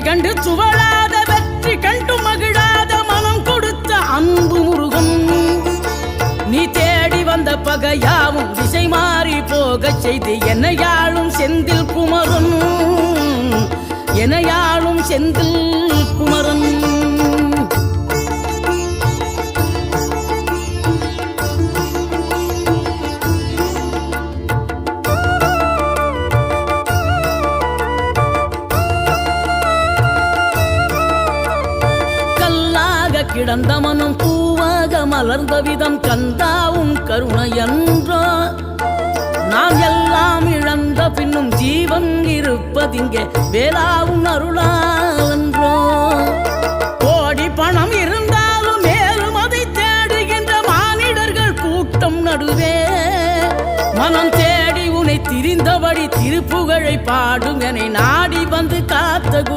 கண்டு சுவழாத வெற்றி கண்டு மகிழாத மனம் கொடுத்த அன்பு முருகன். நீ தேடி வந்த பகையாவும் திசை மாறி போகச் செய்து என்னையாளும் செந்தில் குமரன், என்னையாளும் செந்தில் குமரன். கிடந்த மனம் பூவாக மலர்ந்த விதம் கந்தாவும் கருணையன்றோ. நாம் எல்லாம் இழந்த பின்னும் ஜீவன் இருப்பதிங்கே வேளாவும் அருளாவென்றோ. கோடி பணம் இருந்தாலும் மேலும் அதை தேடுகின்ற மானிடர்கள் கூட்டம் நடுவே மனம் தேடி உனை திரிந்தபடி திருப்புகழை பாடும் என